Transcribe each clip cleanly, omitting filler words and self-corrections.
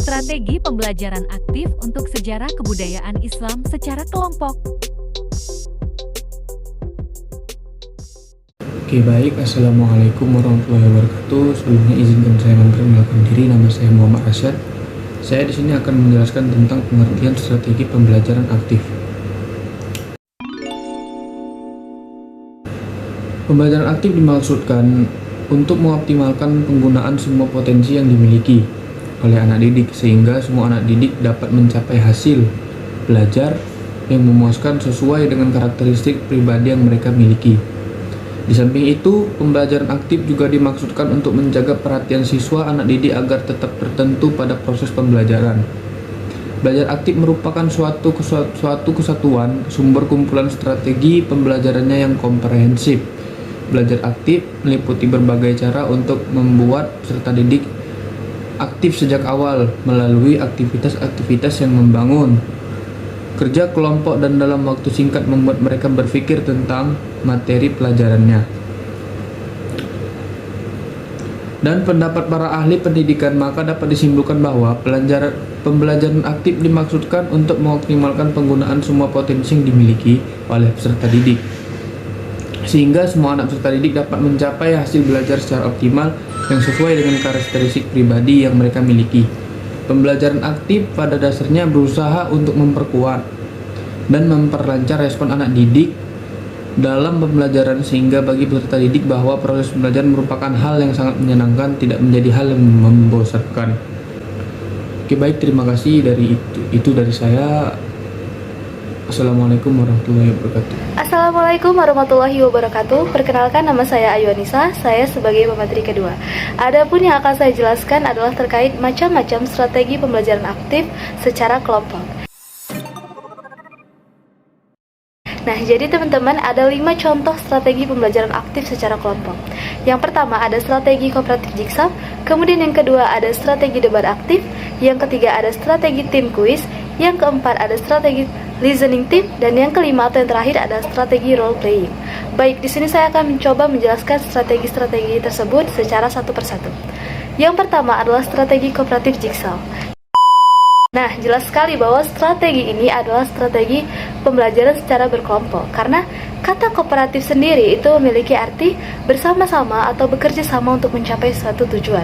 Strategi pembelajaran aktif untuk sejarah kebudayaan Islam secara kelompok. Oke baik, Assalamualaikum warahmatullahi wabarakatuh. Sebelumnya izinkan saya memperkenalkan diri, nama saya Muhammad Rasyad. Saya di sini akan menjelaskan tentang pengertian strategi pembelajaran aktif. Pembelajaran aktif dimaksudkan untuk mengoptimalkan penggunaan semua potensi yang dimiliki oleh anak didik sehingga semua anak didik dapat mencapai hasil belajar yang memuaskan sesuai dengan karakteristik pribadi yang mereka miliki. Di samping itu, pembelajaran aktif juga dimaksudkan untuk menjaga perhatian siswa anak didik agar tetap tertentu pada proses pembelajaran. Belajar aktif merupakan suatu kesatuan sumber kumpulan strategi pembelajarannya yang komprehensif. Belajar aktif meliputi berbagai cara untuk membuat peserta didik aktif sejak awal melalui aktivitas-aktivitas yang membangun kerja kelompok dan dalam waktu singkat membuat mereka berpikir tentang materi pelajarannya. Dan pendapat para ahli pendidikan, maka dapat disimpulkan bahwa pembelajaran aktif dimaksudkan untuk mengoptimalkan penggunaan semua potensi yang dimiliki oleh peserta didik, sehingga semua anak peserta didik dapat mencapai hasil belajar secara optimal yang sesuai dengan karakteristik pribadi yang mereka miliki. Pembelajaran aktif pada dasarnya berusaha untuk memperkuat dan memperlancar respon anak didik dalam pembelajaran sehingga bagi peserta didik bahwa proses pembelajaran merupakan hal yang sangat menyenangkan, tidak menjadi hal yang membosankan. Oke baik, terima kasih itu dari saya. Assalamualaikum warahmatullahi wabarakatuh. Assalamualaikum warahmatullahi wabarakatuh. Perkenalkan, nama saya Ayu Anissa, saya sebagai pemateri kedua. Adapun yang akan saya jelaskan adalah terkait macam-macam strategi pembelajaran aktif secara kelompok. Nah, jadi teman-teman, ada 5 contoh strategi pembelajaran aktif secara kelompok. Yang pertama ada strategi kooperatif jigsaw, kemudian yang kedua ada strategi debat aktif, yang ketiga ada strategi tim kuis, yang keempat ada strategi listening team, dan yang kelima atau yang terakhir ada strategi role playing. Baik, di sini saya akan mencoba menjelaskan strategi-strategi tersebut secara satu persatu. Yang pertama adalah strategi kooperatif jigsaw. Nah, jelas sekali bahwa strategi ini adalah strategi pembelajaran secara berkelompok, karena kata kooperatif sendiri itu memiliki arti bersama-sama atau bekerja sama untuk mencapai suatu tujuan.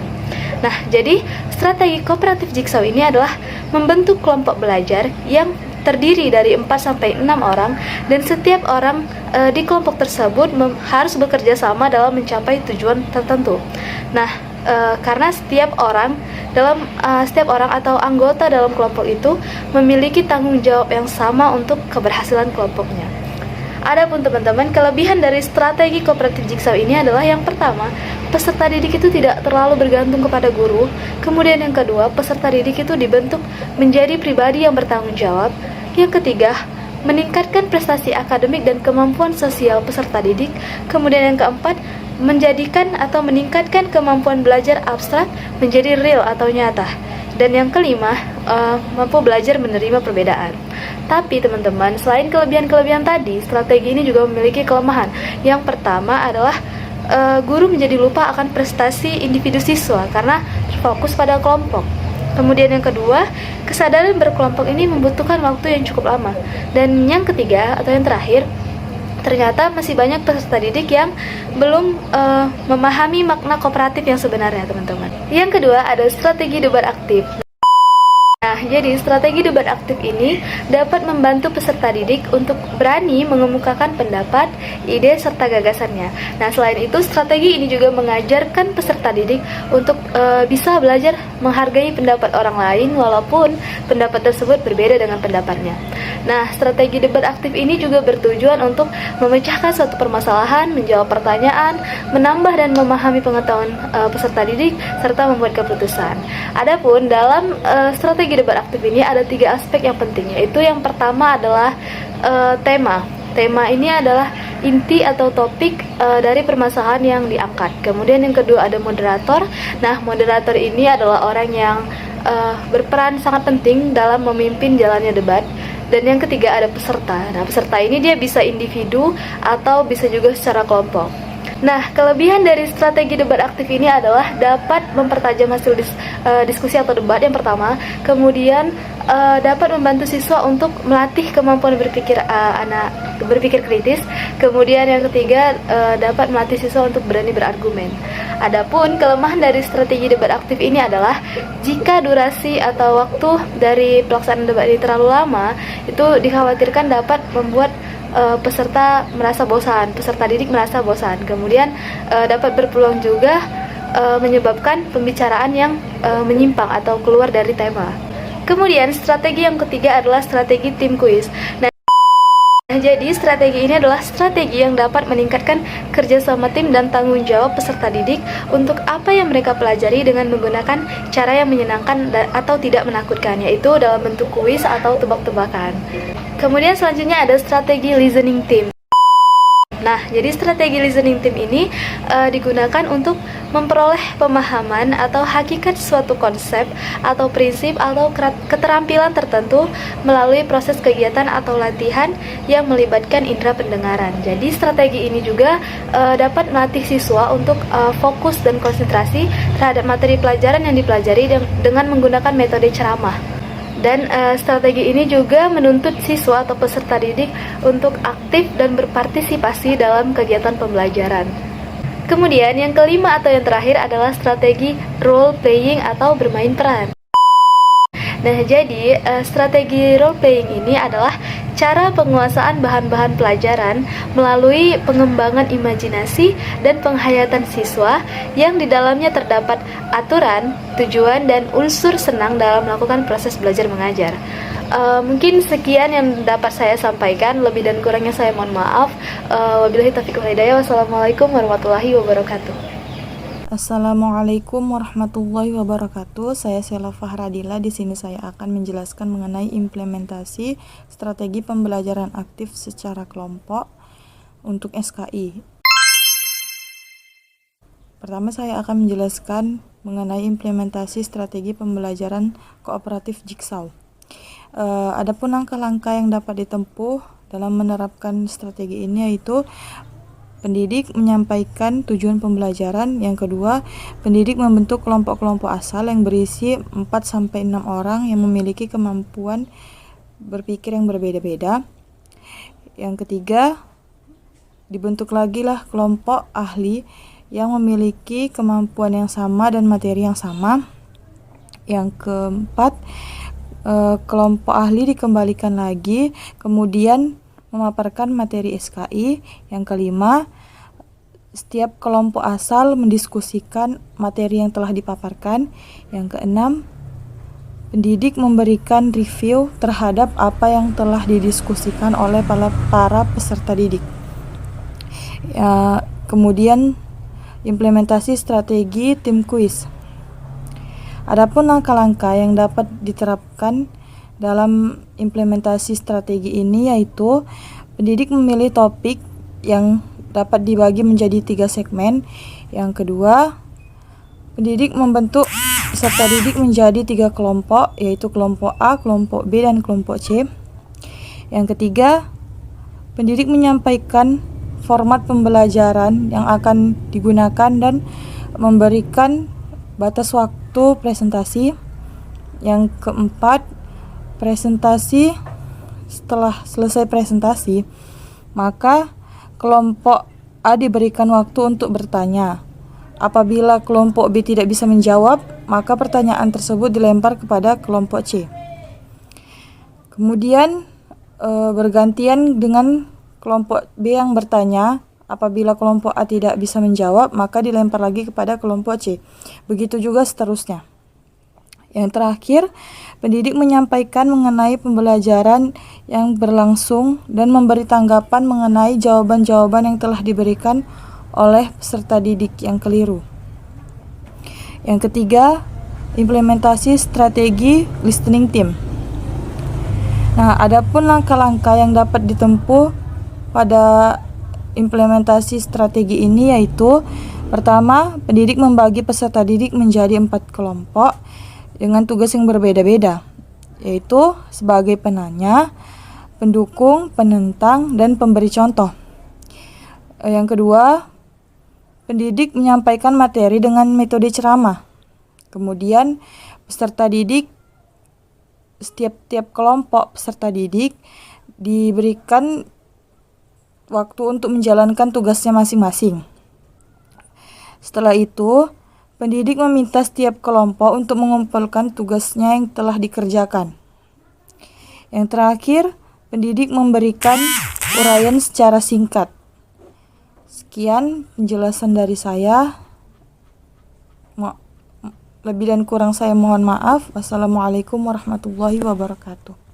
Nah, jadi strategi kooperatif jigsaw ini adalah membentuk kelompok belajar yang terdiri dari 4-6 orang, dan setiap orang di kelompok tersebut harus bekerja sama dalam mencapai tujuan tertentu. Nah, karena setiap orang atau anggota dalam kelompok itu memiliki tanggung jawab yang sama untuk keberhasilan kelompoknya. Adapun teman-teman, kelebihan dari strategi kooperatif jigsaw ini adalah yang pertama, peserta didik itu tidak terlalu bergantung kepada guru. Kemudian yang kedua, peserta didik itu dibentuk menjadi pribadi yang bertanggung jawab. Yang ketiga, meningkatkan prestasi akademik dan kemampuan sosial peserta didik. Kemudian yang keempat, menjadikan atau meningkatkan kemampuan belajar abstrak menjadi real atau nyata. Dan yang kelima, mampu belajar menerima perbedaan. Tapi teman-teman, selain kelebihan-kelebihan tadi, strategi ini juga memiliki kelemahan. Yang pertama adalah guru menjadi lupa akan prestasi individu siswa karena terfokus pada kelompok. Kemudian yang kedua, kesadaran berkelompok ini membutuhkan waktu yang cukup lama. Dan yang ketiga atau yang terakhir, ternyata masih banyak peserta didik yang belum memahami makna kooperatif yang sebenarnya, teman-teman. Yang kedua ada strategi debat aktif. Nah, jadi strategi debat aktif ini dapat membantu peserta didik untuk berani mengemukakan pendapat, ide, serta gagasannya. Nah, selain itu, strategi ini juga mengajarkan peserta didik untuk bisa belajar menghargai pendapat orang lain walaupun pendapat tersebut berbeda dengan pendapatnya. Nah, strategi debat aktif ini juga bertujuan untuk memecahkan suatu permasalahan, menjawab pertanyaan, menambah dan memahami pengetahuan peserta didik, serta membuat keputusan. Adapun dalam strategi debat aktif ini ada 3 aspek yang penting, yaitu yang pertama adalah tema. Tema ini adalah inti atau topik dari permasalahan yang diangkat. Kemudian yang kedua ada moderator. Nah, moderator ini adalah orang yang berperan sangat penting dalam memimpin jalannya debat. Dan yang ketiga ada peserta. Nah, peserta ini dia bisa individu atau bisa juga secara kelompok. Nah, kelebihan dari strategi debat aktif ini adalah dapat mempertajam hasil diskusi atau debat yang pertama, kemudian dapat membantu siswa untuk melatih kemampuan berpikir kritis, kemudian yang ketiga dapat melatih siswa untuk berani berargumen. Adapun kelemahan dari strategi debat aktif ini adalah jika durasi atau waktu dari pelaksanaan debat ini terlalu lama, itu dikhawatirkan dapat membuat peserta didik merasa bosan. Kemudian dapat berpeluang juga menyebabkan pembicaraan yang menyimpang atau keluar dari tema. Kemudian strategi yang ketiga adalah strategi tim kuis. Nah, jadi strategi ini adalah strategi yang dapat meningkatkan kerjasama tim dan tanggung jawab peserta didik untuk apa yang mereka pelajari dengan menggunakan cara yang menyenangkan atau tidak menakutkan, yaitu dalam bentuk kuis atau tebak-tebakan. Kemudian selanjutnya ada strategi listening team. Nah, jadi strategi listening team ini digunakan untuk memperoleh pemahaman atau hakikat suatu konsep atau prinsip atau keterampilan tertentu melalui proses kegiatan atau latihan yang melibatkan indera pendengaran. Jadi strategi ini juga dapat melatih siswa untuk fokus dan konsentrasi terhadap materi pelajaran yang dipelajari dengan menggunakan metode ceramah. Dan strategi ini juga menuntut siswa atau peserta didik untuk aktif dan berpartisipasi dalam kegiatan pembelajaran. Kemudian yang kelima atau yang terakhir adalah strategi role playing atau bermain peran. Nah, jadi strategi role playing ini adalah cara penguasaan bahan-bahan pelajaran melalui pengembangan imajinasi dan penghayatan siswa yang di dalamnya terdapat aturan, tujuan, dan unsur senang dalam melakukan proses belajar mengajar. Mungkin sekian yang dapat saya sampaikan, lebih dan kurangnya saya mohon maaf. Wabillahi taufiq wal hidayah. Wassalamualaikum warahmatullahi wabarakatuh. Assalamualaikum warahmatullahi wabarakatuh. Saya Sela Fahradila. Di sini saya akan menjelaskan mengenai implementasi strategi pembelajaran aktif secara kelompok untuk SKI. Pertama, saya akan menjelaskan mengenai implementasi strategi pembelajaran kooperatif Jigsaw. Adapun langkah-langkah yang dapat ditempuh dalam menerapkan strategi ini yaitu pendidik menyampaikan tujuan pembelajaran. Yang kedua, pendidik membentuk kelompok-kelompok asal yang berisi 4-6 orang yang memiliki kemampuan berpikir yang berbeda-beda. Yang ketiga, dibentuk lagi lah kelompok ahli yang memiliki kemampuan yang sama dan materi yang sama. Yang keempat, kelompok ahli dikembalikan lagi, kemudian memaparkan materi SKI. Yang kelima, setiap kelompok asal mendiskusikan materi yang telah dipaparkan. Yang keenam, pendidik memberikan review terhadap apa yang telah didiskusikan oleh para peserta didik. Kemudian implementasi strategi tim kuis. Adapun langkah-langkah yang dapat diterapkan dalam implementasi strategi ini yaitu pendidik memilih topik yang dapat dibagi menjadi 3 segmen. Yang kedua, pendidik membentuk peserta didik menjadi 3 kelompok, yaitu kelompok A, kelompok B, dan kelompok C. Yang ketiga, pendidik menyampaikan format pembelajaran yang akan digunakan dan memberikan batas waktu presentasi. Yang keempat, presentasi. Setelah selesai presentasi, maka kelompok A diberikan waktu untuk bertanya. Apabila kelompok B tidak bisa menjawab, maka pertanyaan tersebut dilempar kepada kelompok C. Kemudian bergantian dengan kelompok B yang bertanya. Apabila kelompok A tidak bisa menjawab, maka dilempar lagi kepada kelompok C. Begitu juga seterusnya. Yang terakhir, pendidik menyampaikan mengenai pembelajaran yang berlangsung dan memberi tanggapan mengenai jawaban-jawaban yang telah diberikan oleh peserta didik yang keliru. Yang ketiga, implementasi strategi listening team. Nah, adapun langkah-langkah yang dapat ditempuh pada implementasi strategi ini yaitu pertama, pendidik membagi peserta didik menjadi 4 kelompok dengan tugas yang berbeda-beda, yaitu sebagai penanya, pendukung, penentang, dan pemberi contoh. Yang kedua, pendidik menyampaikan materi dengan metode ceramah. Kemudian setiap kelompok peserta didik diberikan waktu untuk menjalankan tugasnya masing-masing. Setelah itu, pendidik meminta setiap kelompok untuk mengumpulkan tugasnya yang telah dikerjakan. Yang terakhir, pendidik memberikan uraian secara singkat. Sekian penjelasan dari saya. Lebih dan kurang saya mohon maaf. Wassalamualaikum warahmatullahi wabarakatuh.